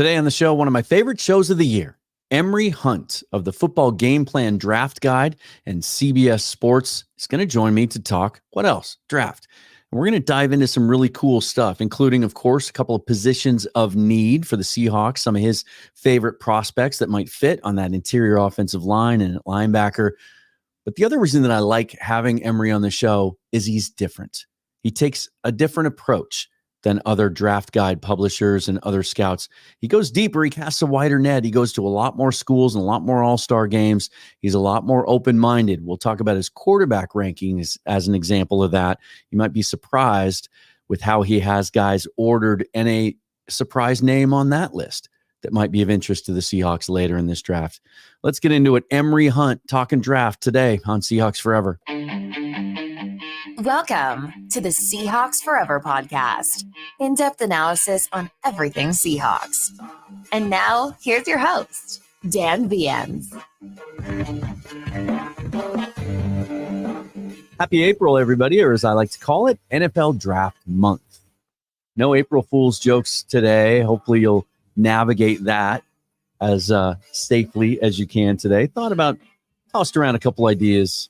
Today on the show, one of my favorite shows of the year, Emory Hunt of the Football Gameplan Draft Guide and CBS Sports is going to join me to talk, what else? Draft. And we're going to dive into some really cool stuff, including, of course, a couple of positions of need for the Seahawks, some of his favorite prospects that might fit on that interior offensive line and linebacker. But the other reason that I like having Emory on the show is he's different. He takes a different approach than other draft guide publishers and other scouts. He goes deeper. He casts a wider net. He goes to a lot more schools and a lot more all-star games. He's a lot more open-minded. We'll talk about his quarterback rankings as an example of that. You might be surprised with how he has guys ordered and a surprise name on that list that might be of interest to the Seahawks later in this draft. Let's get into it. Emory Hunt talking draft today on Seahawks Forever. Welcome to the Seahawks Forever podcast. In-depth analysis on everything Seahawks. And now, here's your host, Dan Viens. Happy April, everybody, or as I like to call it, NFL Draft Month. No April Fool's jokes today. Hopefully you'll navigate that as safely as you can today. Tossed around a couple ideas,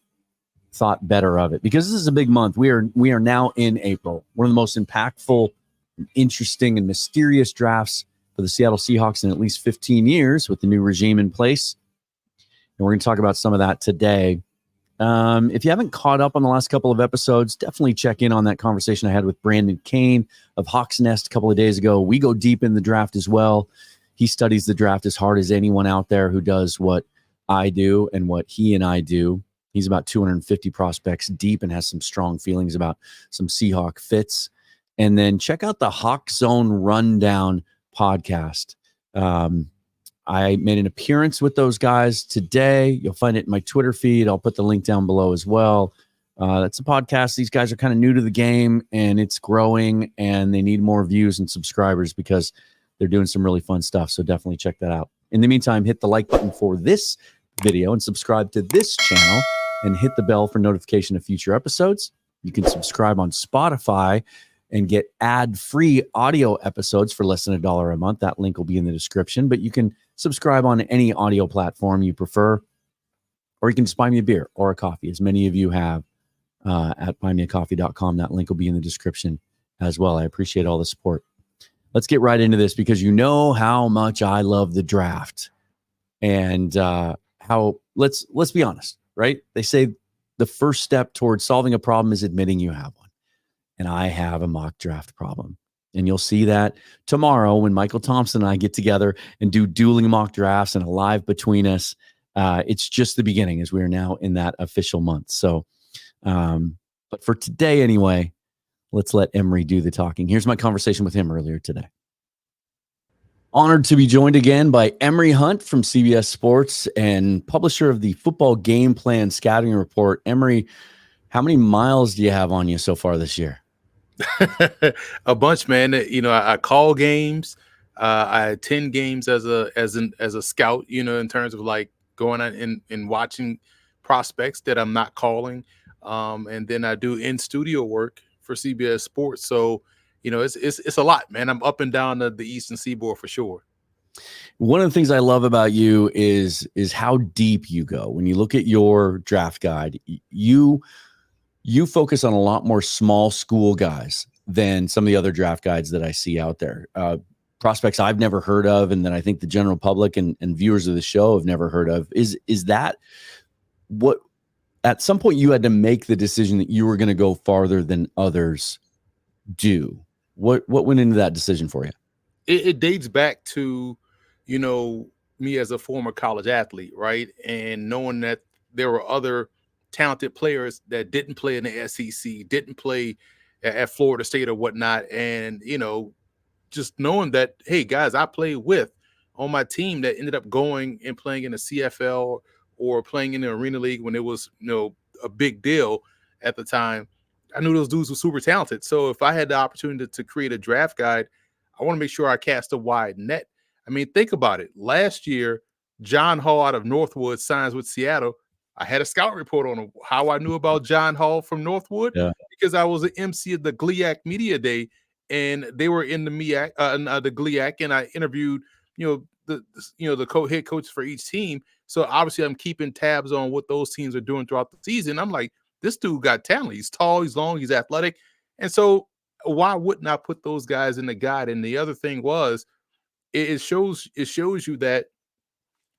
thought better of it, because this is a big month. We are now in April, one of the most impactful, interesting, and mysterious drafts for the Seattle Seahawks in at least 15 years with the new regime in place. And we're going to talk about some of that today. If you haven't caught up on the last couple of episodes, definitely check in on that conversation I had with Brandon Kane of Hawks Nest a couple of days ago. We go deep in the draft as well. He studies the draft as hard as anyone out there who does what I do and what he and I do. He's about 250 prospects deep and has some strong feelings about some Seahawk fits. And then check out the Hawk Zone Rundown podcast. I made an appearance with those guys today. You'll find it in my Twitter feed. I'll put the link down below as well. That's a podcast. These guys are kind of new to the game, and it's growing, and they need more views and subscribers because they're doing some really fun stuff. So definitely check that out. In the meantime, hit the like button for this video and subscribe to this channel and hit the bell for notification of future episodes. You can subscribe on Spotify and get ad-free audio episodes for less than $1 a month. That link will be in the description, but you can subscribe on any audio platform you prefer, or you can just buy me a beer or a coffee, as many of you have at buymeacoffee.com. That link will be in the description as well. I appreciate all the support. Let's get right into this, because you know how much I love the draft and let's be honest, right? They say the first step towards solving a problem is admitting you have one. And I have a mock draft problem. And you'll see that tomorrow when Michael Thompson and I get together and do dueling mock drafts and a live between us. It's just the beginning, as we are now in that official month. So, but for today anyway, let's let Emory do the talking. Here's my conversation with him earlier today. Honored to be joined again by Emory Hunt from CBS Sports and publisher of the Football Gameplan Scouting Report. Emory, how many miles do you have on you so far this year? A bunch, man. You know, I call games. I attend games as a scout, you know, in terms of like going out and watching prospects that I'm not calling. And then I do in-studio work for CBS Sports. So, you know, it's a lot, man. I'm up and down the Eastern Seaboard for sure. One of the things I love about you is how deep you go. When you look at your draft guide, you focus on a lot more small school guys than some of the other draft guides that I see out there. Prospects I've never heard of, and that I think the general public and viewers of the show have never heard of. Is that what at some point you had to make the decision that you were going to go farther than others do? What went into that decision for you? It dates back to, you know, me as a former college athlete, right? And knowing that there were other talented players that didn't play in the SEC, didn't play at Florida State or whatnot. And, you know, just knowing that, hey, guys, I played with on my team that ended up going and playing in the CFL or playing in the Arena League when it was, you know, a big deal at the time. I knew those dudes were super talented. So if I had the opportunity to create a draft guide, I want to make sure I cast a wide net. I mean, think about it. Last year, John Hall out of Northwood signs with Seattle. I had a scout report on how I knew about John Hall from Northwood because I was an MC at the GLIAC Media Day, and they were in the GLIAC, and I interviewed the head coaches for each team. So obviously I'm keeping tabs on what those teams are doing throughout the season. I'm like, this dude got talent. He's tall, he's long, he's athletic. And so why wouldn't I put those guys in the guide? And the other thing was it shows you that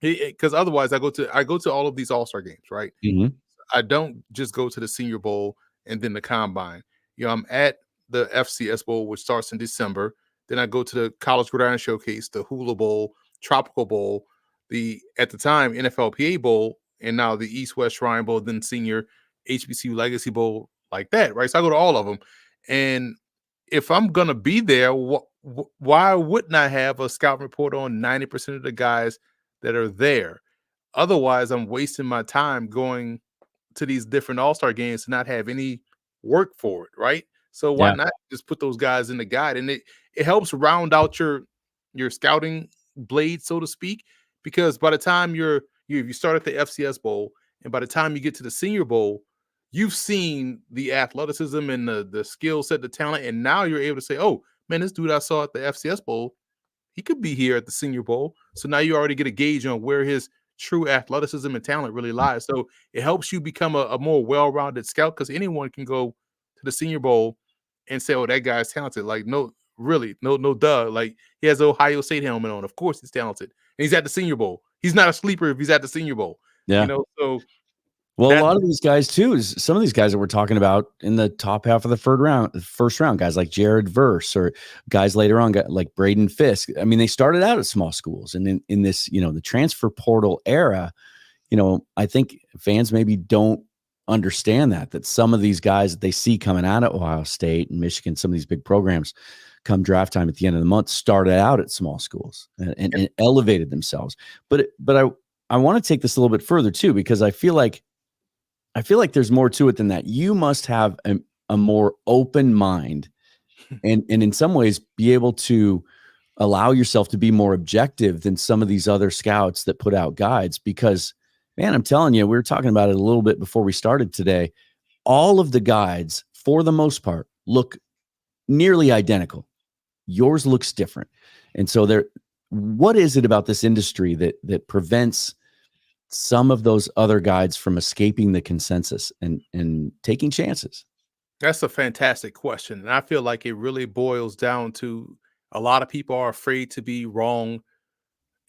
because otherwise I go to all of these all-star games, right? Mhm. I don't just go to the Senior Bowl and then the Combine. I'm at the FCS Bowl, which starts in December. Then I go to the College Gridiron Showcase, the Hula Bowl, Tropical Bowl, the at the time NFLPA Bowl, and now the East West Shrine Bowl, then Senior HBCU Legacy Bowl, like that, right? So I go to all of them, and if I'm gonna be there, why wouldn't I have a scout report on 90% of the guys that are there? Otherwise, I'm wasting my time going to these different all-star games to not have any work for it, right? So why Yeah. not just put those guys in the guide? And it helps round out your scouting blade, so to speak, because by the time you start at the FCS Bowl and by the time you get to the Senior Bowl, you've seen the athleticism and the skill set, the talent, and now you're able to say, oh man, this dude I saw at the FCS Bowl, he could be here at the Senior Bowl. So now you already get a gauge on where his true athleticism and talent really lies. So it helps you become a more well-rounded scout because anyone can go to the Senior Bowl and say, oh, that guy's talented. Like, no, really, no, duh. Like, he has the Ohio State helmet on. Of course he's talented. And he's at the Senior Bowl. He's not a sleeper if he's at the Senior Bowl. Yeah. So well, a lot of these guys too is some of these guys that we're talking about in the top half of the first round, guys like Jared Verse or guys later on, like Braden Fisk. I mean, they started out at small schools, and in this, the transfer portal era, I think fans maybe don't understand that some of these guys that they see coming out of Ohio State and Michigan, some of these big programs, come draft time at the end of the month, started out at small schools and elevated themselves. But I want to take this a little bit further too, because I feel like there's more to it than that. You must have a more open mind and in some ways be able to allow yourself to be more objective than some of these other scouts that put out guides. Because, man, I'm telling you, we were talking about it a little bit before we started today. All of the guides, for the most part, look nearly identical. Yours looks different. And so what is it about this industry that prevents some of those other guides from escaping the consensus and taking chances? That's a fantastic question. And I feel like it really boils down to a lot of people are afraid to be wrong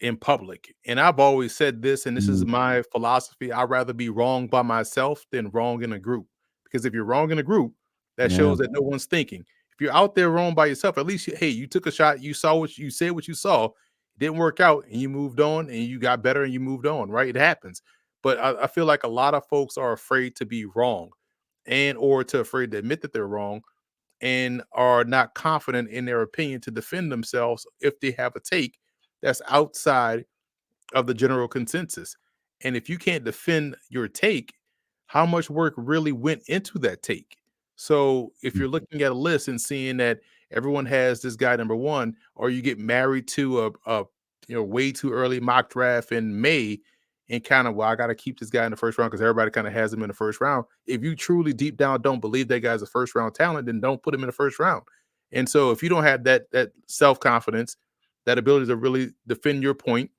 in public. And I've always said this, and this is my philosophy. I'd rather be wrong by myself than wrong in a group. Because if you're wrong in a group, that shows that no one's thinking. If you're out there wrong by yourself, at least, hey, you took a shot, you saw what you said, what you saw, it didn't work out, and you moved on, and you got better, and you moved on, right? It happens. But I feel like a lot of folks are afraid to be wrong or to afraid to admit that they're wrong and are not confident in their opinion to defend themselves if they have a take that's outside of the general consensus. And if you can't defend your take, how much work really went into that take? So if you're looking at a list and seeing that everyone has this guy number one, or you get married to a way too early mock draft in May and kind of, well, I got to keep this guy in the first round because everybody kind of has him in the first round. If you truly deep down don't believe that guy's a first round talent, then don't put him in the first round. And so if you don't have that self-confidence, that ability to really defend your point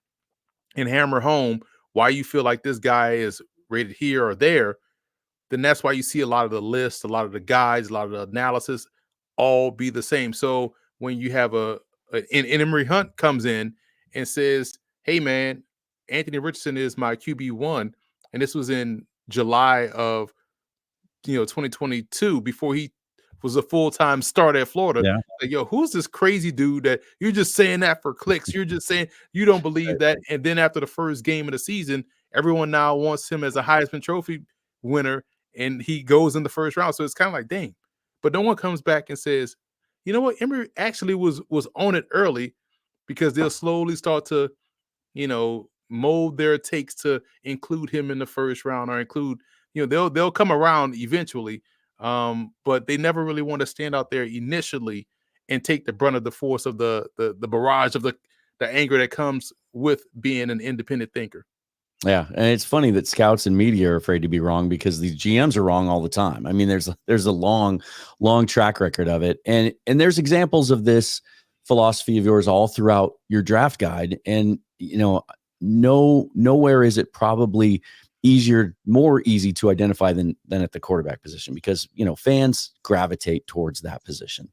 and hammer home why you feel like this guy is rated here or there, then that's why you see a lot of the lists, a lot of the guides, a lot of the analysis all be the same. So when you have and Emory Hunt comes in and says, hey man, Anthony Richardson is my QB1, and this was in July of 2022, before he was a full-time starter at Florida. Yeah. Like, yo, who's this crazy dude that you're just saying that for clicks? You're just saying you don't believe that. And then after the first game of the season, everyone now wants him as a Heisman Trophy winner, and he goes in the first round. So it's kind of like, dang. But no one comes back and says, you know what, Emory actually was on it early, because they'll slowly start to, mold their takes to include him in the first round, or include, they'll come around eventually. But they never really want to stand out there initially and take the brunt of the force of the barrage of the anger that comes with being an independent thinker. Yeah, and it's funny that scouts and media are afraid to be wrong because these GMs are wrong all the time. I mean, there's a long track record of it, and there's examples of this philosophy of yours all throughout your draft guide. And, nowhere is it probably more easy to identify than at the quarterback position, because, fans gravitate towards that position.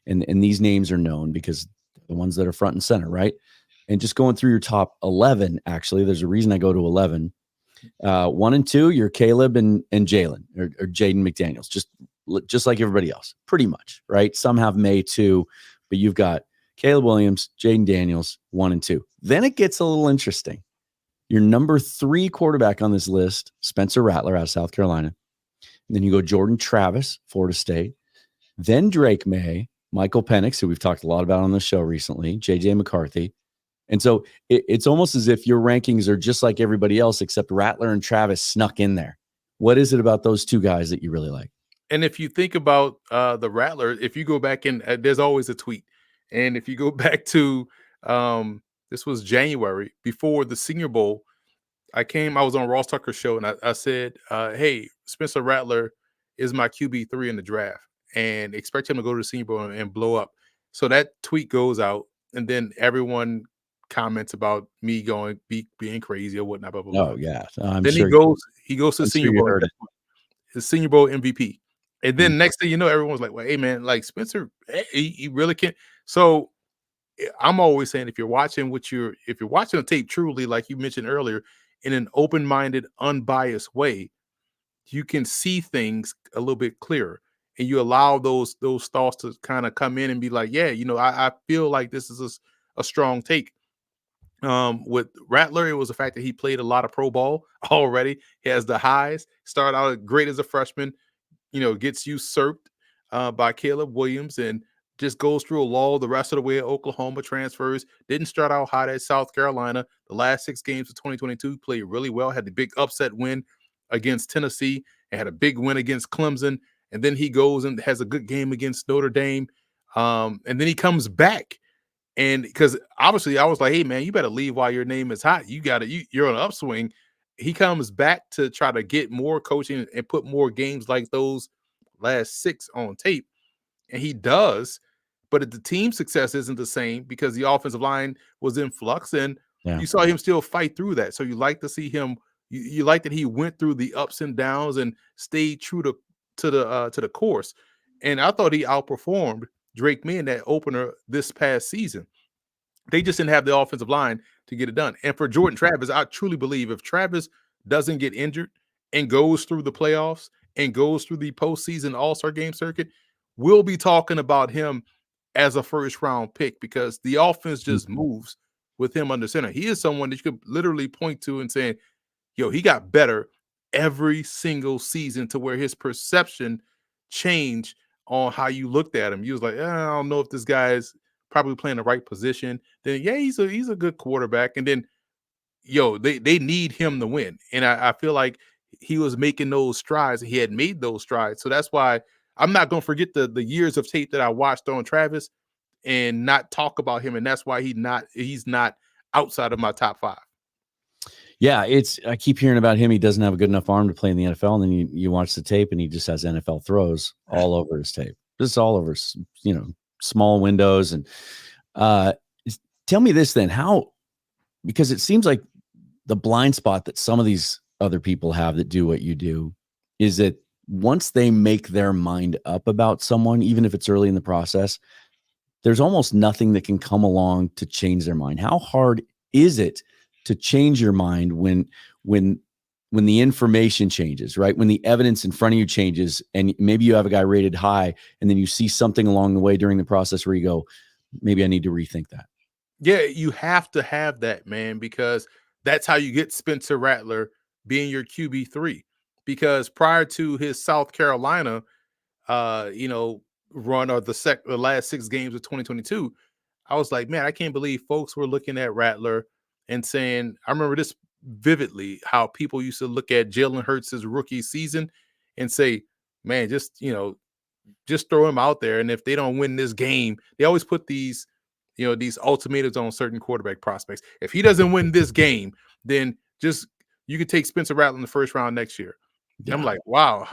And these names are known because the ones that are front and center, right? And just going through your top 11, actually, there's a reason I go to 11. 1 and 2, you're Caleb and Jalen or Jaden McDaniels, just like everybody else, pretty much, right? Some have May too, but you've got Caleb Williams, Jaden Daniels, 1 and 2. Then it gets a little interesting. Your number 3 quarterback on this list, Spencer Rattler out of South Carolina. And then you go Jordan Travis, Florida State. Then Drake May, Michael Penix, who we've talked a lot about on the show recently, JJ McCarthy. And so it's almost as if your rankings are just like everybody else, except Rattler and Travis snuck in there. What is it about those two guys that you really like? And if you think about the Rattler, if you go back in, there's always a tweet. And if you go back to this was January before the Senior Bowl, I was on Ross Tucker's show, and I said, hey, Spencer Rattler is my QB3 in the draft, and expect him to go to the Senior Bowl and blow up. So that tweet goes out, and then everyone comments about me being crazy or whatnot. Blah, blah, blah. Oh yeah, I'm then sure he goes to the Senior Bowl, the Senior Bowl MVP, and then next thing you know, everyone's like, "Well, hey man, like Spencer, he really can't." So I'm always saying, if you're watching the tape truly, like you mentioned earlier, in an open-minded, unbiased way, you can see things a little bit clearer, and you allow those thoughts to kind of come in and be like, yeah, I feel like this is a strong take. With Rattler, it was the fact that he played a lot of pro ball already. He has the highs, started out great as a freshman, gets usurped by Caleb Williams, and just goes through a lull the rest of the way at Oklahoma, transfers, didn't start out hot at South Carolina. The last 6 games of 2022 played really well, had the big upset win against Tennessee, and had a big win against Clemson. And then he goes and has a good game against Notre Dame. And then he comes back. And because obviously I was like, hey, man, you better leave while your name is hot. You're on an upswing. He comes back to try to get more coaching and put more games like those last 6 on tape. And he does. But the team success isn't the same because the offensive line was in flux, and you saw him still fight through that. So you like to see him. You like that he went through the ups and downs and stayed true to the course. And I thought he outperformed Drake May in that opener this past season. They just didn't have the offensive line to get it done. And for Jordan Travis, I truly believe if Travis doesn't get injured and goes through the playoffs and goes through the postseason All-Star game circuit, we'll be talking about him as a first-round pick because the offense just moves with him under center. He is someone that you could literally point to and say, yo, he got better every single season to where his perception changed on how you looked at him. You was like, I don't know if this guy is probably playing the right position. Then, yeah, he's a good quarterback. And then, they need him to win. And I feel like he was making those strides. He had made those strides. So that's why I'm not going to forget the years of tape that I watched on Travis and not talk about him. And that's why he's not outside of my top 5. Yeah, I keep hearing about him. He doesn't have a good enough arm to play in the NFL. And then you watch the tape and he just has NFL throws all over his tape, just all over, small windows. And tell me this then, because it seems like the blind spot that some of these other people have that do what you do is that once they make their mind up about someone, even if it's early in the process, there's almost nothing that can come along to change their mind. How hard is it to change your mind when the information changes, right? When the evidence in front of you changes, and maybe you have a guy rated high, and then you see something along the way during the process where you go, maybe I need to rethink that. Yeah, you have to have that, man, because that's how you get Spencer Rattler being your QB3. Because prior to his South Carolina, run or the last 6 games of 2022, I was like, man, I can't believe folks were looking at Rattler and saying, I remember this vividly, how people used to look at Jalen Hurts' rookie season and say, man, just throw him out there. And if they don't win this game, they always put these ultimatums on certain quarterback prospects. If he doesn't win this game, then you could take Spencer Rattler in the first round next year. Yeah. I'm like, wow,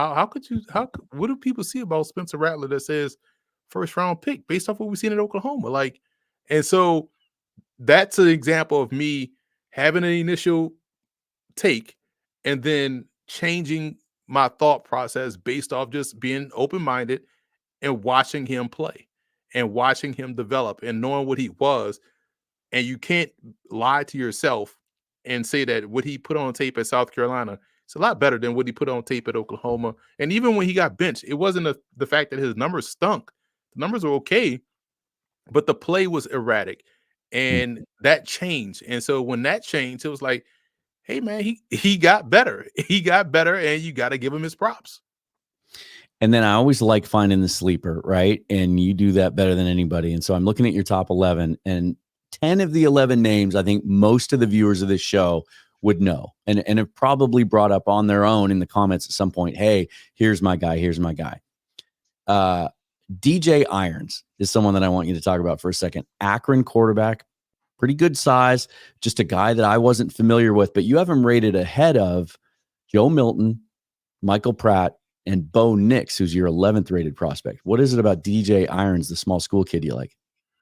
what do people see about Spencer Rattler that says first round pick based off what we've seen in Oklahoma? Like, And so that's an example of me having an initial take and then changing my thought process based off just being open-minded and watching him play and watching him develop and knowing what he was. And you can't lie to yourself and say that what he put on tape at South Carolina is a lot better than what he put on tape at Oklahoma. And even when he got benched, it wasn't the fact that his numbers stunk. The numbers were okay, but the play was erratic. And that changed. And so when that changed, it was like, hey man, he got better. He got better, and you got to give him his props. And then I always like finding the sleeper, right? And you do that better than anybody. And so I'm looking at your top 11, and 10 of the 11 names, I think most of the viewers of this show would know and have probably brought up on their own in the comments at some point, hey, here's my guy, here's my guy. DJ Irons is someone that I want you to talk about for a second. Akron quarterback, pretty good size, just a guy that I wasn't familiar with, but you have him rated ahead of Joe Milton, Michael Pratt, and Bo Nix, who's your 11th rated prospect. What is it about DJ Irons, the small school kid, you like?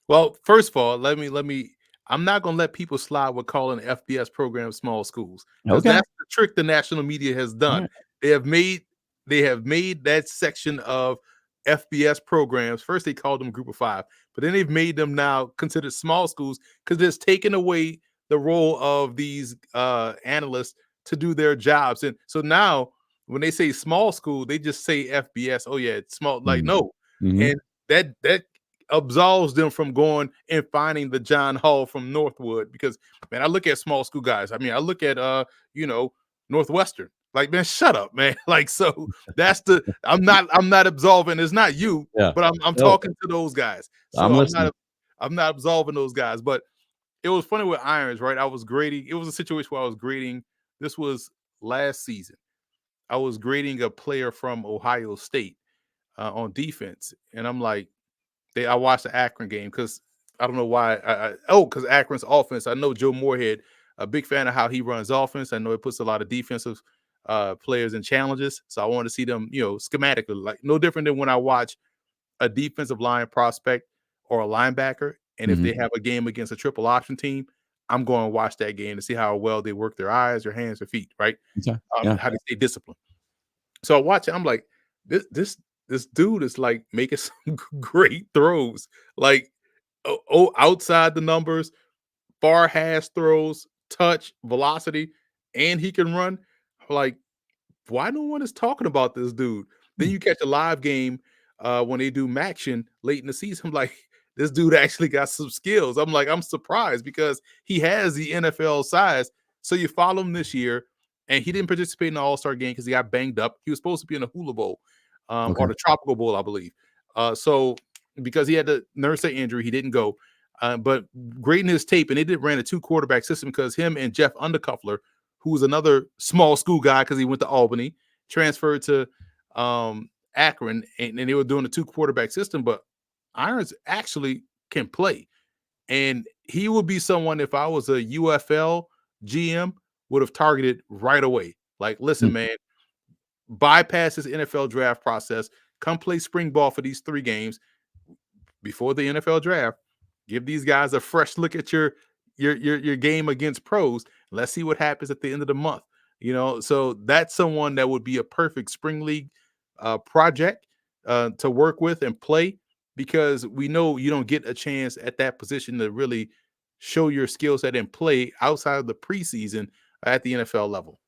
Well, first of all, let me. I'm not going to let people slide with calling FBS programs small schools, because that's the trick the national media has done. Right. They have made that section of FBS programs. First, they called them Group of Five, but then they've made them now considered small schools because it's taken away the role of these analysts to do their jobs. And so now, when they say small school, they just say FBS. Oh yeah, it's small. Like no, and that absolves them from going and finding the John Hall from Northwood, because man, I look at small school guys. I mean, I look at Northwestern. Like, man, shut up, man. Like, so that's I'm not absolving. It's not you, but I'm talking to those guys. So I'm not absolving those guys. But it was funny with Irons, right? I was grading. It was a situation where I was grading. This was last season. I was grading a player from Ohio State on defense, and I'm like, I watched the Akron game because I don't know why. Because Akron's offense. I know Joe Moorhead, a big fan of how he runs offense. I know it puts a lot of defensive players in challenges. So I want to see them, schematically, like no different than when I watch a defensive line prospect or a linebacker. And if they have a game against a triple option team, I'm going to watch that game to see how well they work their eyes, their hands, their feet, right? How they stay disciplined. So I watch it. I'm like, this dude is like making some great throws, like outside the numbers, far hash throws, touch, velocity, and he can run. Like, why no one is talking about this dude? Then you catch a live game when they do Maction late in the season. I'm like, this dude actually got some skills. I'm like, I'm surprised because he has the NFL size. So you follow him this year, and he didn't participate in the All-Star game because he got banged up. He was supposed to be in the Hula Bowl. Or the Tropical Bowl, I believe. So because he had the nurse injury, he didn't go. But grading his tape, and they ran a 2-quarterback system because him and Jeff Undercuffler, who was another small school guy because he went to Albany, transferred to Akron, and they were doing a 2-quarterback system. But Irons actually can play. And he would be someone, if I was a UFL GM, would have targeted right away. Like, listen, man, bypass this NFL draft process. Come play spring ball for these 3 games before the NFL draft. Give these guys a fresh look at your game against pros. Let's see what happens at the end of the month. So that's someone that would be a perfect spring league project to work with and play, because we know you don't get a chance at that position to really show your skill set and play outside of the preseason at the NFL level.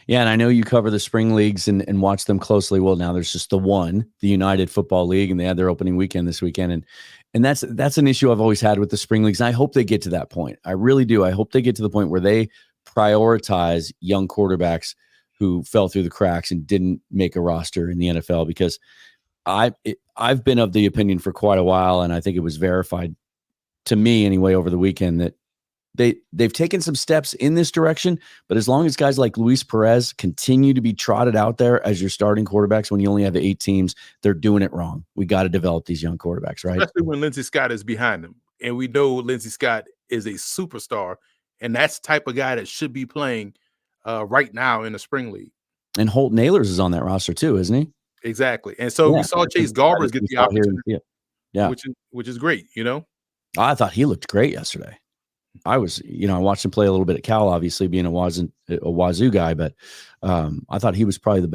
Yeah, and I know you cover the spring leagues and watch them closely. Well, now there's just the United Football League, and they had their opening weekend this weekend. And that's an issue I've always had with the spring leagues. And I hope they get to that point. I really do. I hope they get to the point where they prioritize young quarterbacks who fell through the cracks and didn't make a roster in the NFL, because I've been of the opinion for quite a while, and I think it was verified to me anyway over the weekend, that they've taken some steps in this direction, but as long as guys like Luis Perez continue to be trotted out there as your starting quarterbacks when you only have 8 teams, they're doing it wrong. We got to develop these young quarterbacks, right? Especially when Lindsey Scott is behind them. And we know Lindsey Scott is a superstar, and that's the type of guy that should be playing right now in the spring league. And Holt Nailers is on that roster too, isn't he? Exactly. And so we saw Chase Garbers get the opportunity, yeah, which is great, I thought he looked great yesterday. I watched him play a little bit at Cal, obviously being a Wazoo guy, but I thought he was probably the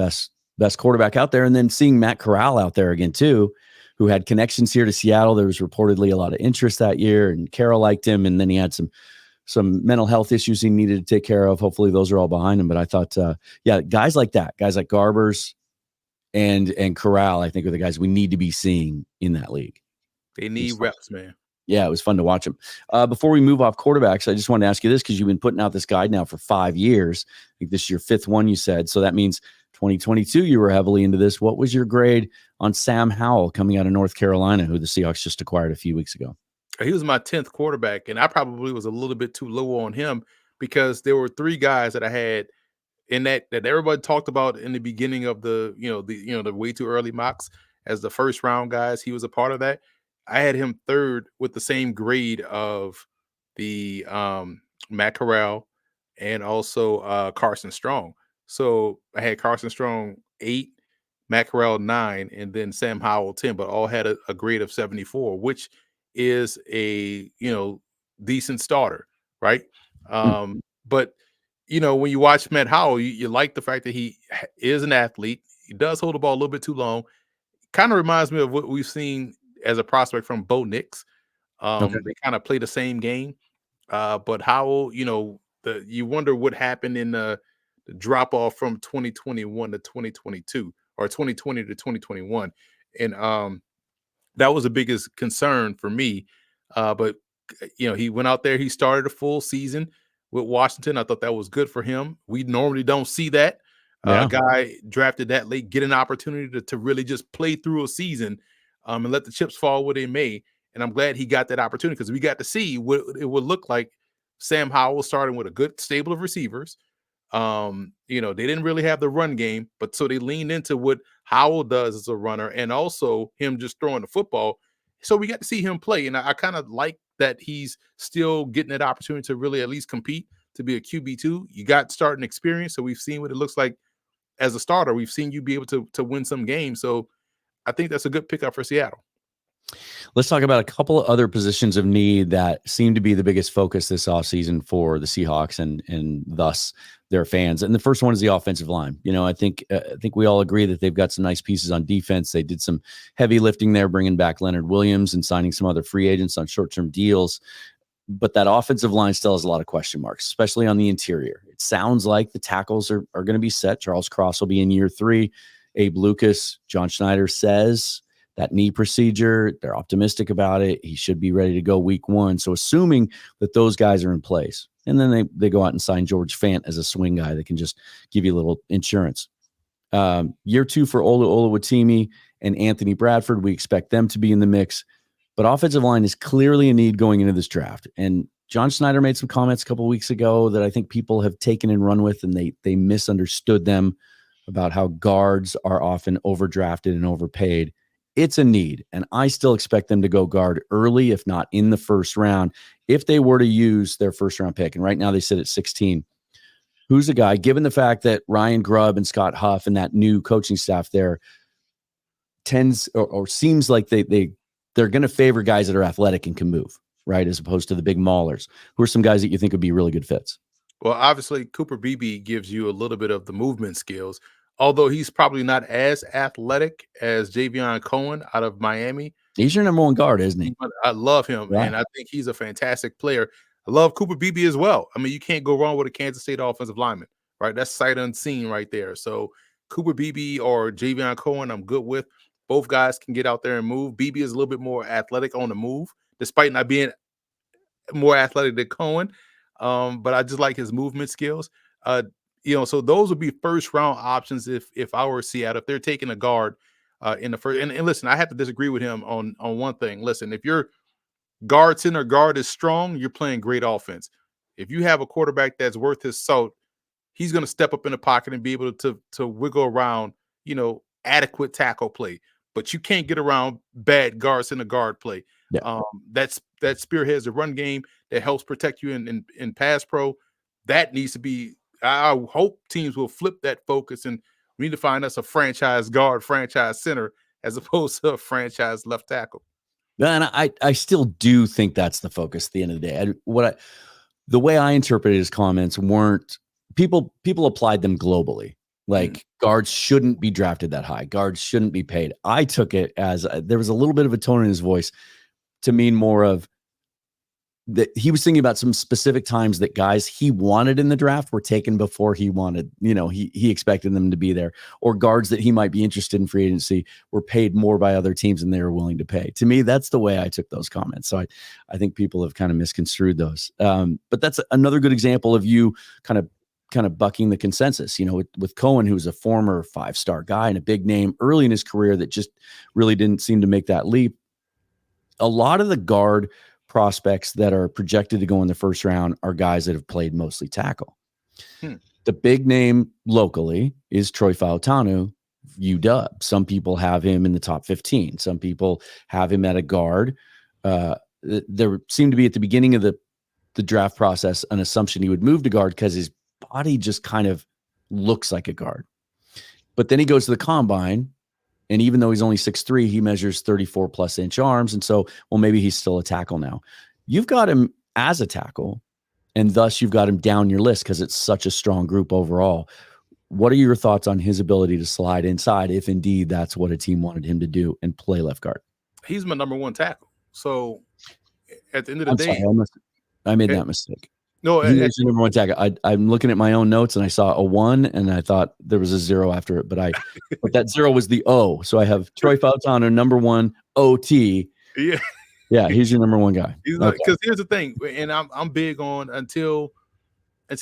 best quarterback out there. And then seeing Matt Corral out there again too, who had connections here to Seattle. There was reportedly a lot of interest that year, and Carroll liked him. And then he had some mental health issues he needed to take care of. Hopefully those are all behind him. But I thought, guys like that, guys like Garbers and Corral, I think are the guys we need to be seeing in that league. They need reps, man. Yeah, it was fun to watch him. Before we move off quarterbacks, I just wanted to ask you this because you've been putting out this guide now for 5 years. I think this is your 5th one, you said. So that means 2022, you were heavily into this. What was your grade on Sam Howell coming out of North Carolina, who the Seahawks just acquired a few weeks ago? He was my 10th quarterback, and I probably was a little bit too low on him because there were 3 guys that I had in that everybody talked about in the beginning of the way too early mocks as the first round guys. He was a part of that. I had him 3rd with the same grade of the Matt Corral and also Carson Strong. So I had Carson Strong 8, Matt Corral 9, and then Sam Howell 10, but all had a grade of 74, which is a decent starter, right? But when you watch Matt Howell, you like the fact that he is an athlete. He does hold the ball a little bit too long. Kind of reminds me of what we've seen as a prospect from Bo Nix. Okay. They kind of play the same game. But Howell, you wonder what happened in the drop off from 2021 to 2022 or 2020 to 2021. And that was the biggest concern for me. But he went out there, he started a full season with Washington. I thought that was good for him. We normally don't see that. A guy drafted that late get an opportunity to really just play through a season and let the chips fall where they may. And I'm glad he got that opportunity because we got to see what it would look like. Sam Howell starting with a good stable of receivers. They didn't really have the run game, but so they leaned into what Howell does as a runner and also him just throwing the football. So we got to see him play. And I kind of like that he's still getting that opportunity to really at least compete to be a QB2. You got starting experience. So we've seen what it looks like as a starter. We've seen you be able to win some games. So I think that's a good pickup for Seattle. Let's talk about a couple of other positions of need that seem to be the biggest focus this offseason for the Seahawks and thus their fans. And the first one is the offensive line. I think we all agree that they've got some nice pieces on defense. They did some heavy lifting there, bringing back Leonard Williams and signing some other free agents on short-term deals. But that offensive line still has a lot of question marks, especially on the interior. It sounds like the tackles are going to be set. Charles Cross will be in year 3. Abe Lucas, John Schneider says that knee procedure, they're optimistic about it. He should be ready to go week 1. So assuming that those guys are in place, and then they go out and sign George Fant as a swing guy that can just give you a little insurance. Year 2 for Olu Oluwatimi and Anthony Bradford, we expect them to be in the mix. But offensive line is clearly a need going into this draft. And John Schneider made some comments a couple of weeks ago that I think people have taken and run with, and they misunderstood them about how guards are often overdrafted and overpaid. It's a need, and I still expect them to go guard early, if not in the first round, if they were to use their first-round pick. And right now they sit at 16. Who's a guy, given the fact that Ryan Grubb and Scott Huff and that new coaching staff there tends or seems like they're going to favor guys that are athletic and can move, right, as opposed to the big maulers? Who are some guys that you think would be really good fits? Well, obviously, Cooper Beebe gives you a little bit of the movement skills, although he's probably not as athletic as Javion Cohen out of Miami. He's your number 1 guard, isn't he? I love him, Right. and I think he's a fantastic player. I love Cooper Beebe as well. I mean, you can't go wrong with a Kansas State offensive lineman, right? That's sight unseen right there. So Cooper Beebe or Javion Cohen, I'm good with. Both guys can get out there and move. Beebe is a little bit more athletic on the move, despite not being more athletic than Cohen. But I just like his movement skills. So those would be first round options if I were Seattle, if they're taking a guard in the first. And listen, I have to disagree with him on one thing. Listen, if your center guard is strong, you're playing great offense. If you have a quarterback that's worth his salt, he's going to step up in the pocket and be able to wiggle around, adequate tackle play. But you can't get around bad guards in the guard play. Yeah. That spearheads the run game that helps protect you in pass pro. That needs to be. I hope teams will flip that focus and we need to find us a franchise guard, franchise center, as opposed to a franchise left tackle. And I still do think that's the focus at the end of the day. The way I interpreted his comments weren't people applied them globally. Like guards shouldn't be drafted that high. Guards shouldn't be paid. I took it as there was a little bit of a tone in his voice to mean more of that he was thinking about some specific times that guys he wanted in the draft were taken before he wanted, he expected them to be there, or guards that he might be interested in free agency were paid more by other teams than they were willing to pay. To me, that's the way I took those comments. So I think people have kind of misconstrued those. But that's another good example of you kind of bucking the consensus, with Cohen, who's a former 5-star guy and a big name early in his career that just really didn't seem to make that leap. A lot of the guard prospects that are projected to go in the first round are guys that have played mostly tackle. The big name locally is Troy Fautanu, UW. Some people have him in the top 15. Some people have him at a guard. There seemed to be at the beginning of the draft process an assumption he would move to guard because his body just kind of looks like a guard. But then he goes to the combine, and even though he's only 6'3", he measures 34 plus inch arms. And so, well, maybe he's still a tackle now. You've got him as a tackle, and thus you've got him down your list because it's such a strong group overall. What are your thoughts on his ability to slide inside if indeed that's what a team wanted him to do and play left guard? He's my number one tackle. So at the end of the day, I made that mistake. No, he was your number one tackle. I'm looking at my own notes and I saw a 1 and I thought there was a 0 after it, but that 0 was the O. So I have Troy Fautanu, number 1 OT. Yeah. Yeah, he's your number 1 guy. Because here's the thing, and I'm big on until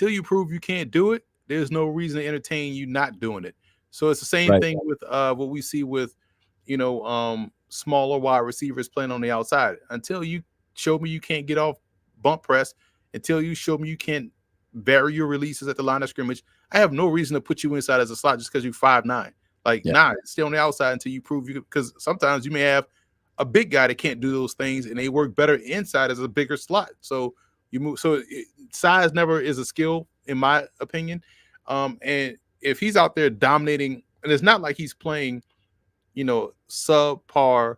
you prove you can't do it, there's no reason to entertain you not doing it. So it's the same thing with what we see with smaller wide receivers playing on the outside. Until you show me you can't get off bump press, until you show me you can't vary your releases at the line of scrimmage, I have no reason to put you inside as a slot just because you're 5'9". Stay on the outside until you prove you. Because sometimes you may have a big guy that can't do those things, and they work better inside as a bigger slot. So you move. So size never is a skill, in my opinion. And if he's out there dominating, and it's not like he's playing, subpar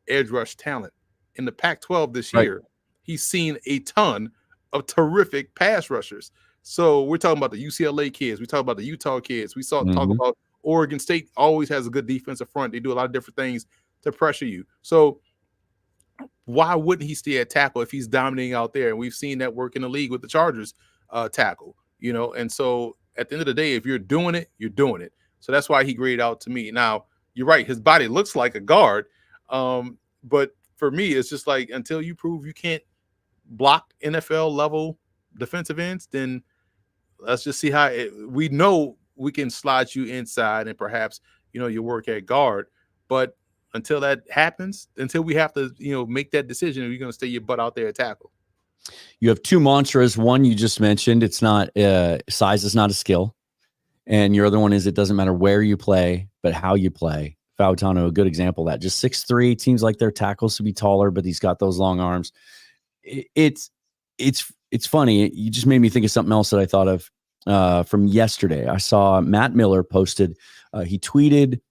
edge rush talent in the Pac-12 this year. He's seen a ton of terrific pass rushers. So we're talking about the UCLA kids. We talk about the Utah kids. We talk about Oregon State always has a good defensive front. They do a lot of different things to pressure you. So why wouldn't he stay at tackle if he's dominating out there? And we've seen that work in the league with the Chargers tackle, And so at the end of the day, if you're doing it, you're doing it. So that's why he graded out to me. Now, you're right. His body looks like a guard. But for me, it's just like until you prove you can't block NFL level defensive ends, then let's just see how we know we can slide you inside and perhaps, you work at guard. But until that happens, until we have to, make that decision, you're going to stay your butt out there at tackle. You have 2 mantras. One you just mentioned, it's not size is not a skill. And your other one is it doesn't matter where you play, but how you play. Fautanu, a good example of that. Just 6'3", teams like their tackles to be taller, but he's got those long arms. It's funny. You just made me think of something else that I thought of from yesterday. I saw Matt Miller posted. He tweeted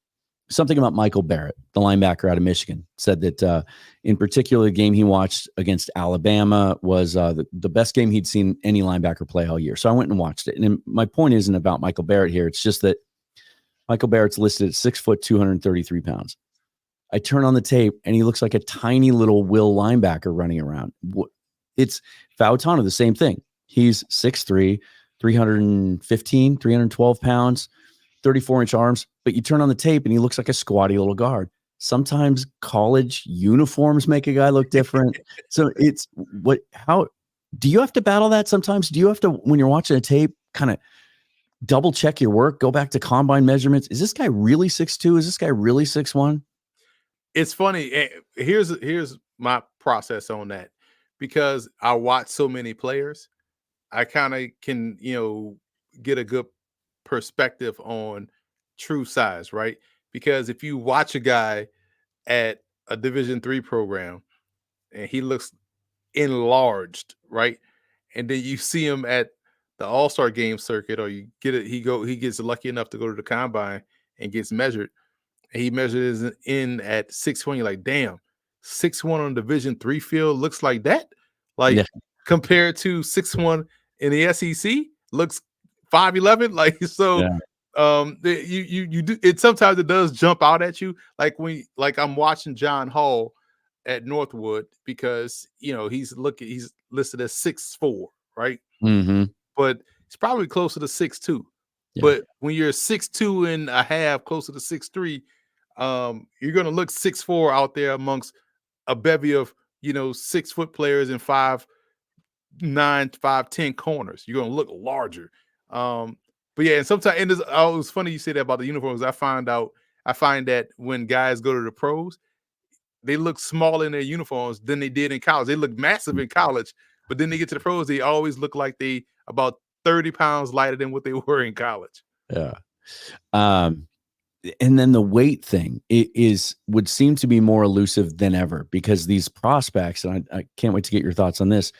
something about Michael Barrett, the linebacker out of Michigan. Said that in particular, the game he watched against Alabama was the best game he'd seen any linebacker play all year. So I went and watched it. And my point isn't about Michael Barrett here. It's just that Michael Barrett's listed at 6 foot, 233 pounds. I turn on the tape and he looks like a tiny little will linebacker running around. It's Fautanu, the same thing. He's 6'3", 315, 312 pounds, 34-inch arms, but you turn on the tape and he looks like a squatty little guard. Sometimes college uniforms make a guy look different. So how do you have to battle that sometimes? Do you have to, when you're watching a tape, kind of double check your work, go back to combine measurements? Is this guy really 6'2"? Is this guy really 6'1"? It's funny. Here's my process on that, because I watch so many players. I kind of can, get a good perspective on true size, right? Because if you watch a guy at a Division III program and he looks enlarged, right? And then you see him at the All-Star game circuit, or you get it, he gets lucky enough to go to the combine and gets measured. And he measures in at 6'1". You're like, damn, 6'1" on Division III field looks like that. Like Yeah. compared to 6'1" in the SEC, looks 5'11". Like so, Yeah. you do it. Sometimes it does jump out at you. Like like I'm watching John Hall at Northwood because he's listed as 6'4", right? Mm-hmm. But it's probably closer to 6'2". Yeah. But when you're 6'2" and a half, closer to 6'3", you're gonna look 6'4" out there amongst a bevy of 6-foot players and 5'9", 5'10" corners. You're gonna look larger. But yeah, and sometimes it was funny you say that about the uniforms. I find that when guys go to the pros, they look smaller in their uniforms than they did in college. They look massive in college, but then they get to the pros, they always look like they about 30 pounds lighter than what they were in college. Yeah. And then the weight thing would seem to be more elusive than ever because these prospects, and I can't wait to get your thoughts on this.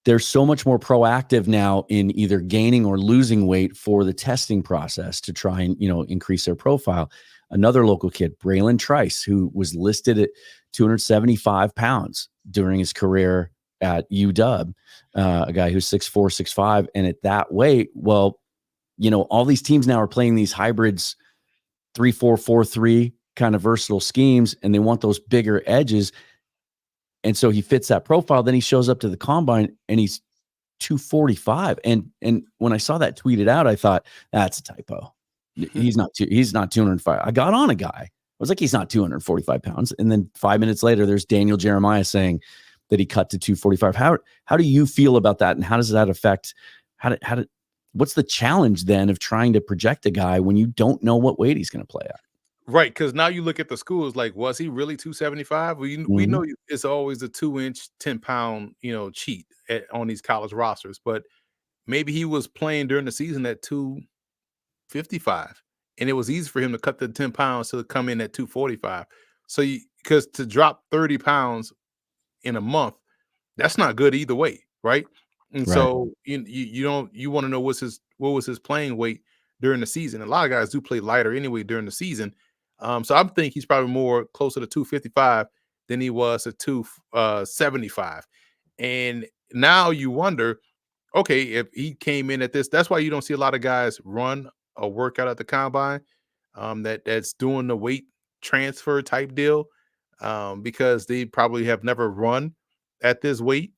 They're so much more proactive now in either gaining or losing weight for the testing process to try and, increase their profile. Another local kid, Braylon Trice, who was listed at 275 pounds during his career at UW, a guy who's 6'4", 6'5", and at that weight, well, all these teams now are playing these hybrids, 3-4, 4-3 kind of versatile schemes, and they want those bigger edges. And so he fits that profile. Then he shows up to the combine and he's 245. And when I saw that tweeted out, I thought that's a typo. He's not 205. I got on a guy. I was like, he's not 245 pounds. And then 5 minutes later, there's Daniel Jeremiah saying that he cut to 245. How do you feel about that? And how does that affect what's the challenge then of trying to project a guy when you don't know what weight he's going to play at? Right, because now you look at the schools like, was he really 275? We know it's always a 2-inch, 10-pound, cheat on these college rosters, but maybe he was playing during the season at 255, and it was easy for him to cut the 10 pounds to come in at 245. So because to drop 30 pounds in a month, that's not good either way, right? And Right. so you want to know what was his playing weight during the season. A lot of guys do play lighter anyway during the season. So I'm thinking he's probably more closer to 255 than he was at 275. And now you wonder, okay, if he came in at this, that's why you don't see a lot of guys run a workout at the combine, that's doing the weight transfer type deal, because they probably have never run at this weight,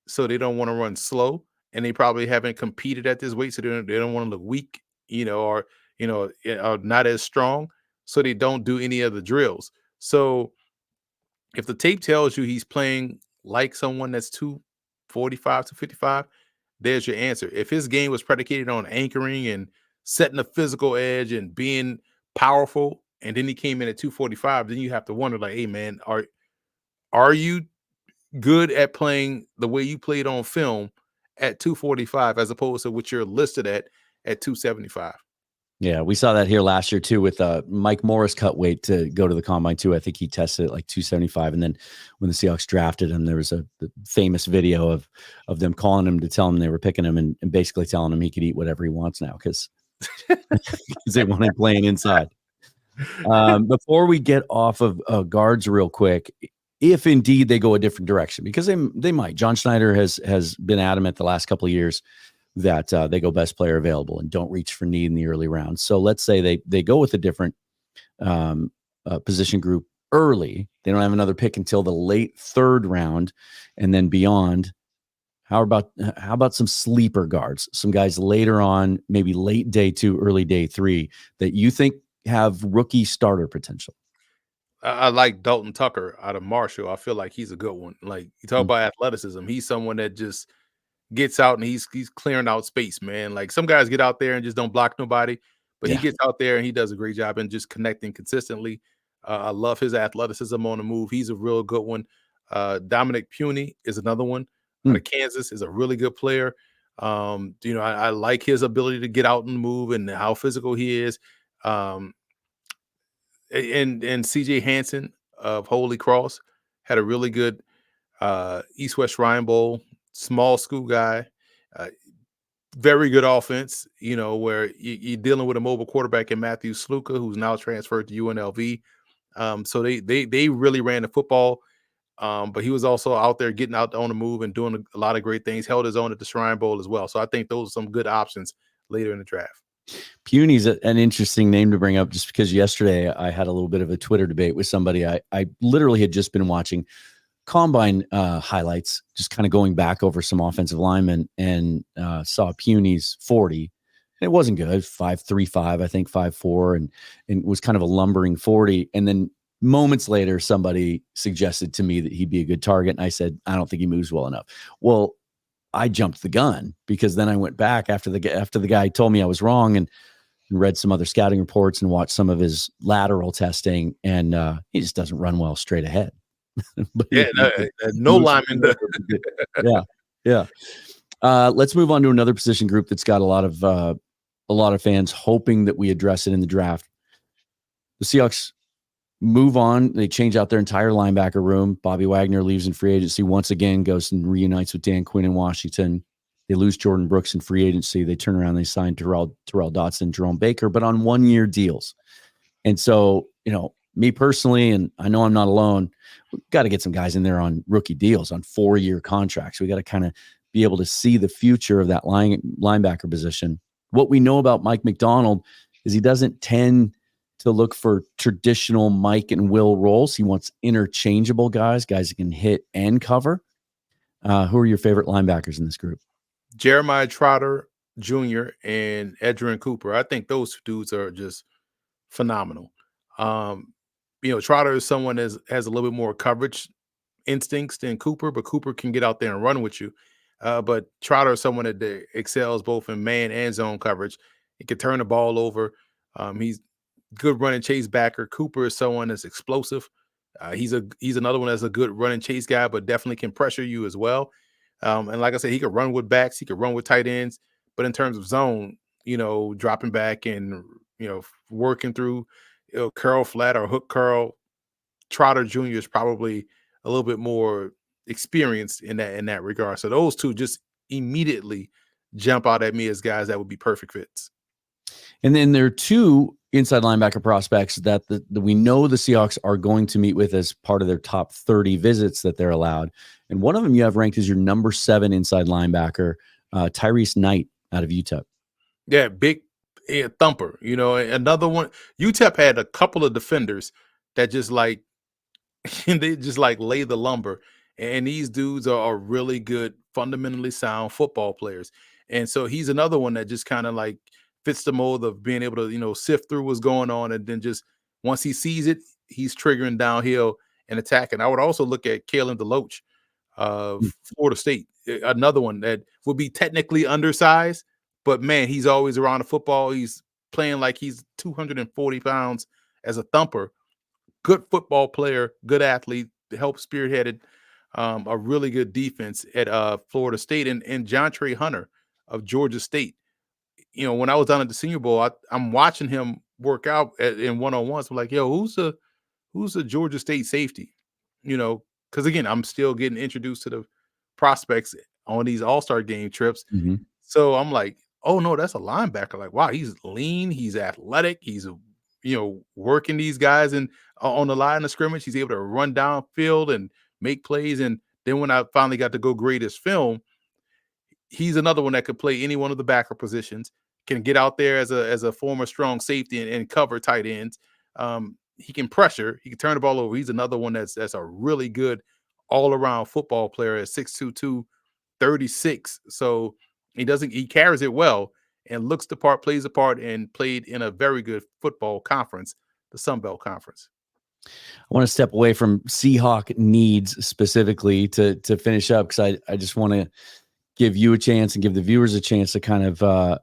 so they don't want to run slow, and they probably haven't competed at this weight, so they don't want to look weak, or not as strong, so they don't do any of the drills. So if the tape tells you he's playing like someone that's 245 to 55, there's your answer. If his game was predicated on anchoring and setting a physical edge and being powerful, and then he came in at 245, then you have to wonder, like, hey man, are you good at playing the way you played on film at 245 as opposed to what you're listed at 275? Yeah, we saw that here last year too with Mike Morris cut weight to go to the combine too. I think he tested at like 275, and then when the Seahawks drafted him, there was the famous video of them calling him to tell him they were picking him and basically telling him he could eat whatever he wants now because they want him playing inside. Before we get off of guards real quick, if indeed they go a different direction, because they might. John Schneider has been adamant the last couple of years that they go best player available and don't reach for need in the early rounds. So let's say they go with a different position group early. They don't have another pick until the late third round and then beyond. How about some sleeper guards, some guys later on, maybe late day 2, early day 3 that you think have rookie starter potential? I like Dalton Tucker out of Marshall. I feel like he's a good one. Like, you talk about athleticism, he's someone that just gets out and he's clearing out space, man. Like, some guys get out there and just don't block nobody, but he gets out there and he does a great job in just connecting consistently. I love his athleticism on the move. He's a real good one. Dominic Puny is another one out of Kansas, is a really good player. I like his ability to get out and move and how physical he is. And CJ Hansen of Holy Cross had a really good East-West Shrine Bowl, small school guy, very good offense, where you're dealing with a mobile quarterback in Matthew Sluka, who's now transferred to UNLV. So they really ran the football. But he was also out there getting out on the move and doing a lot of great things. Held his own at the Shrine Bowl as well. So I think those are some good options later in the draft. Puny's an interesting name to bring up just because yesterday I had a little bit of a Twitter debate with somebody. I literally had just been watching combine highlights, just kind of going back over some offensive linemen, and saw Puny's 40. It wasn't good, 5.35, I think 5.4, and was kind of a lumbering 40. And then moments later, somebody suggested to me that he'd be a good target, and I said, I don't think he moves well enough. Well, I jumped the gun because then I went back after the guy told me I was wrong and read some other scouting reports and watched some of his lateral testing, and he just doesn't run well straight ahead. But yeah, no lineman. Yeah. Let's move on to another position group that's got a lot of fans hoping that we address it in the draft. The Seahawks move on. They change out their entire linebacker room. Bobby Wagner leaves in free agency once again, goes and reunites with Dan Quinn in Washington. They lose Jordan Brooks in free agency. They turn around, they sign Terrell Dotson, Jerome Baker, but on 1-year deals. And so, me personally, and I know I'm not alone, we've got to get some guys in there on rookie deals, on 4-year contracts. We got to kind of be able to see the future of that linebacker position. What we know about Mike Macdonald is he doesn't tend to look for traditional Mike and Will roles. He wants interchangeable guys that can hit and cover. Who are your favorite linebackers in this group? Jeremiah Trotter Jr. and Edgerrin Cooper. I think those dudes are just phenomenal. Trotter is someone that has a little bit more coverage instincts than Cooper, but Cooper can get out there and run with you. But Trotter is someone that excels both in man and zone coverage. He can turn the ball over. He's good run and chase backer. Cooper is someone that's explosive. He's another one that's a good run and chase guy, but definitely can pressure you as well. And like I said, he could run with backs, he could run with tight ends, but in terms of zone, dropping back and working through curl flat or hook curl, Trotter Jr. is probably a little bit more experienced in that regard. So those two just immediately jump out at me as guys that would be perfect fits. And then there are two inside linebacker prospects that we know the Seahawks are going to meet with as part of their top 30 visits that they're allowed. And one of them you have ranked as your number 7 inside linebacker, Tyrese Knight out of UTEP. Yeah, big thumper. Another one. UTEP had a couple of defenders that just like they just like lay the lumber. And these dudes are really good, fundamentally sound football players. And so he's another one that just kind of like fits the mold of being able to, sift through what's going on. And then just once he sees it, he's triggering downhill and attacking. I would also look at Kalen DeLoach of Florida State, another one that would be technically undersized, but man, he's always around the football. He's playing like he's 240 pounds as a thumper. Good football player, good athlete, helped spearheaded a really good defense at Florida State. And John Trey Hunter of Georgia State. When I was down at the Senior Bowl, I'm watching him work out in one-on-ones. I'm like, yo, who's the Georgia State safety? Because again, I'm still getting introduced to the prospects on these all-star game trips. Mm-hmm. So I'm like, oh no, that's a linebacker. Like, wow, he's lean, he's athletic, he's working these guys and on the line of scrimmage. He's able to run downfield and make plays. And then when I finally got to go grade his film, he's another one that could play any one of the backer positions, can get out there as a former strong safety and cover tight ends. He can pressure, he can turn the ball over. He's another one that's a really good all-around football player at 6'2", 236. So he carries it well and looks the part, plays the part, and played in a very good football conference, the Sun Belt Conference. I want to step away from Seahawk needs specifically to finish up, because I just want to give you a chance and give the viewers a chance to kind of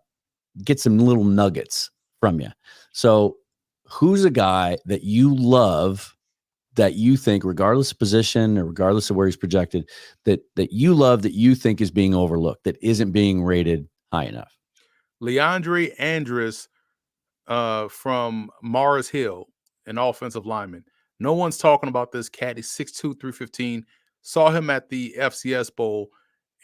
get some little nuggets from you. So who's a guy that you love, that you think, regardless of position or regardless of where he's projected, that you love, that you think is being overlooked, that isn't being rated high enough? Leandre Andrus from Mars Hill, an offensive lineman. No one's talking about this cat. He's 6'2", 315. Saw him at the FCS Bowl,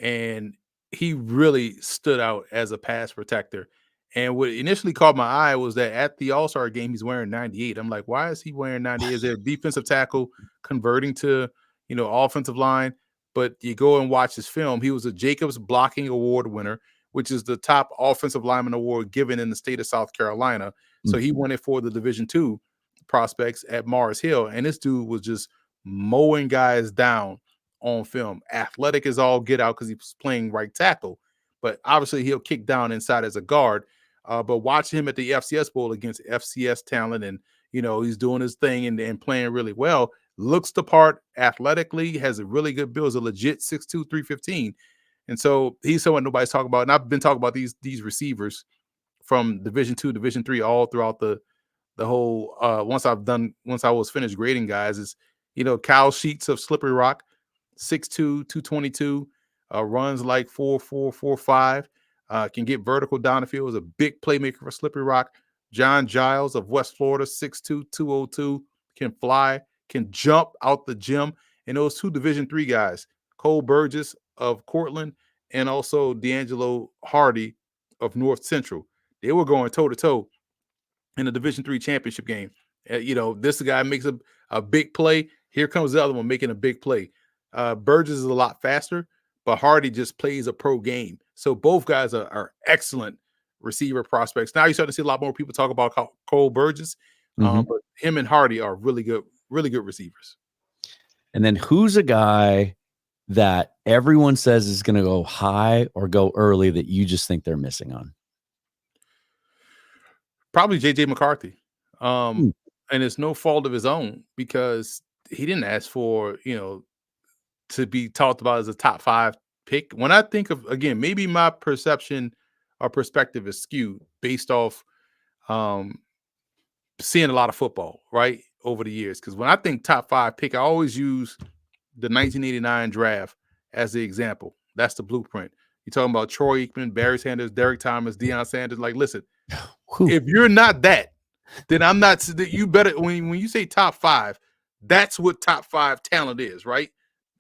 and he really stood out as a pass protector. And what initially caught my eye was that at the All-Star game, he's wearing 98. I'm like, why is he wearing 98? Is there a defensive tackle converting to, offensive line? But you go and watch his film. He was a Jacobs Blocking Award winner, which is the top offensive lineman award given in the state of South Carolina. So he won it for the Division II prospects at Mars Hill. And this dude was just mowing guys down on film. Athletic as all get out because he was playing right tackle. But obviously he'll kick down inside as a guard. But watching him at the FCS Bowl against FCS talent, and he's doing his thing and playing really well. Looks the part athletically, has a really good build, is a legit 6'2", 315. And so he's someone nobody's talking about. And I've been talking about these receivers from Division II, Division III, all throughout the whole. Once I was finished grading guys, is Kyle Sheets of Slippery Rock, 6'2", 222, runs like 4.4, 4.5. Can get vertical down the field. Is a big playmaker for Slippery Rock. John Giles of West Florida, 6'2", 202, can fly, can jump out the gym. And those two Division III guys, Cole Burgess of Cortland and also D'Angelo Hardy of North Central, they were going toe-to-toe in the Division III championship game. This guy makes a big play. Here comes the other one making a big play. Burgess is a lot faster, but Hardy just plays a pro game. So both guys are excellent receiver prospects. Now you're starting to see a lot more people talk about Cole Burgess, but him and Hardy are really good receivers. And then who's a guy that everyone says is going to go high or go early that you just think they're missing on? Probably J.J. McCarthy. And it's no fault of his own because he didn't ask for, to be talked about as a top 5 pick. When I think of, again, maybe my perception or perspective is skewed based off seeing a lot of football, right, over the years. Because when I think top 5 pick, I always use the 1989 draft as the example. That's the blueprint. You're talking about Troy Aikman, Barry Sanders, Derek Thomas, Deion Sanders. Like, listen, if you're not that, then I'm not. You better, when you say top 5, that's what top 5 talent is, right?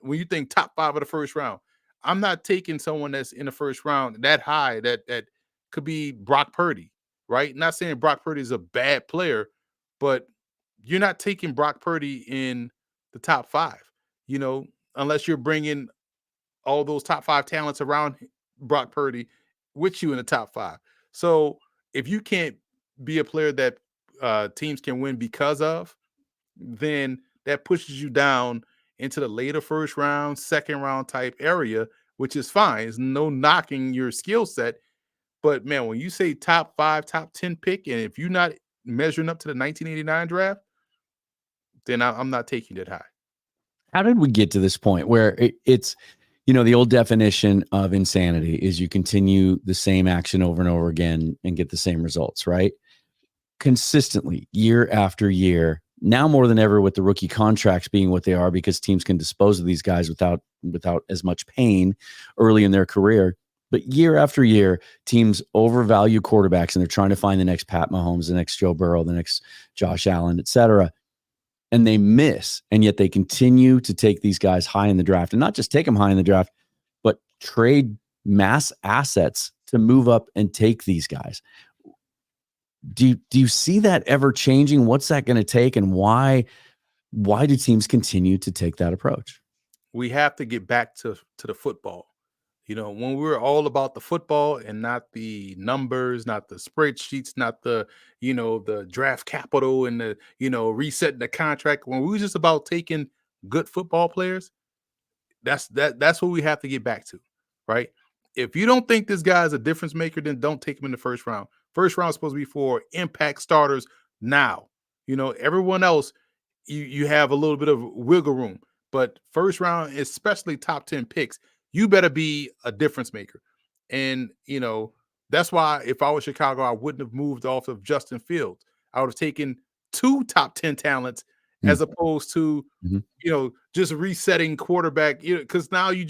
When you think top 5 of the first round, I'm not taking someone that's in the first round that high. That could be Brock Purdy, right? Not saying Brock Purdy is a bad player, but you're not taking Brock Purdy in the top 5, unless you're bringing all those top 5 talents around Brock Purdy with you in the top 5. So if you can't be a player that teams can win because of, then that pushes you down into the later first round, second round type area, which is fine. There's no knocking your skill set. But man, when you say top 5, top 10 pick, and if you're not measuring up to the 1989 draft, then I'm not taking it high. How did we get to this point where it's, the old definition of insanity is you continue the same action over and over again and get the same results, right? Consistently, year after year, now more than ever with the rookie contracts being what they are because teams can dispose of these guys without as much pain early in their career. But year after year, teams overvalue quarterbacks and they're trying to find the next Pat Mahomes, the next Joe Burrow, the next Josh Allen, et cetera. And they miss, and yet they continue to take these guys high in the draft, and not just take them high in the draft, but trade mass assets to move up and take these guys. Do you see that ever changing? What's that going to take, and why do teams continue to take that approach? We have to get back to the football. When we're all about the football and not the numbers, not the spreadsheets, not the, the draft capital and the, resetting the contract, when we were just about taking good football players, that's what we have to get back to, right? If you don't think this guy is a difference maker, then don't take him in the first round. First round is supposed to be for impact starters now. Everyone else, you have a little bit of wiggle room. But first round, especially top 10 picks, you better be a difference maker. And, that's why if I was Chicago, I wouldn't have moved off of Justin Fields. I would have taken 2 top 10 talents as opposed to, just resetting quarterback, because now you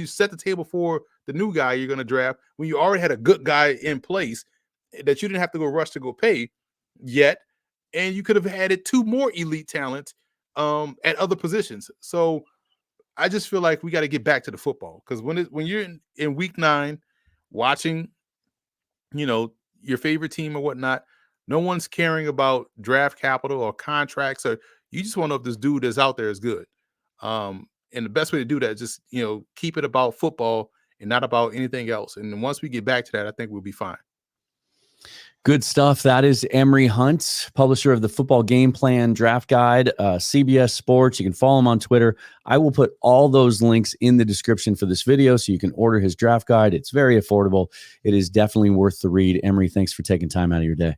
set the table for the new guy you're going to draft when you already had a good guy in place that you didn't have to go rush to go pay yet. And you could have added 2 more elite talents at other positions. So I just feel like we got to get back to the football, because when you're in week 9 watching your favorite team or whatnot. No one's caring about draft capital or contracts, or you just want to know if this dude that's out there is good. And the best way to do that is just, keep it about football and not about anything else. And once we get back to that, I think we'll be fine. Good stuff. That is Emory Hunt, publisher of the Football Gameplan Draft Guide, CBS Sports. You can follow him on Twitter. I will put all those links in the description for this video so you can order his draft guide. It's very affordable. It is definitely worth the read. Emory, thanks for taking time out of your day.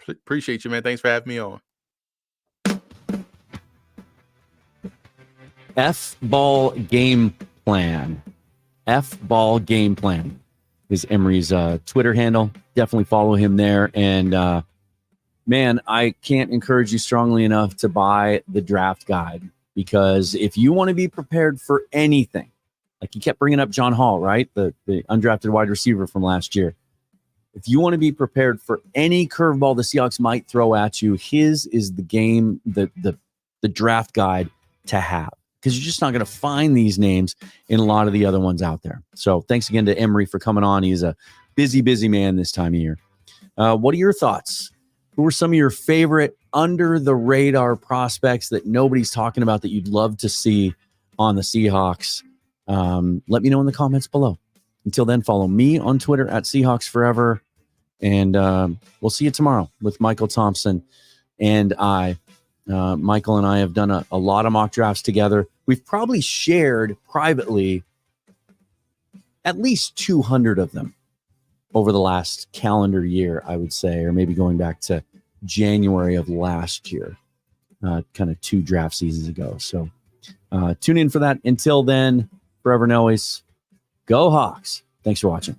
Appreciate you, man. Thanks for having me on. F-Ball Game Plan. F-Ball Game Plan is Emory's Twitter handle. Definitely follow him there. And man, I can't encourage you strongly enough to buy the draft guide, because if you want to be prepared for anything, like you kept bringing up John Hall, right? The undrafted wide receiver from last year. If you want to be prepared for any curveball the Seahawks might throw at you, his is the game, the draft guide to have, because you're just not going to find these names in a lot of the other ones out there. So thanks again to Emory for coming on. He's a busy man this time of year. What are your thoughts? Who are some of your favorite under-the-radar prospects that nobody's talking about that you'd love to see on the Seahawks? Let me know in the comments below. Until then, follow me on Twitter at Seahawks Forever. And we'll see you tomorrow with Michael Thompson and I. Michael and I have done a lot of mock drafts together. We've probably shared privately at least 200 of them over the last calendar year, I would say, or maybe going back to January of last year, kind of 2 draft seasons ago. So tune in for that. Until then, forever and always, go Hawks. Thanks for watching.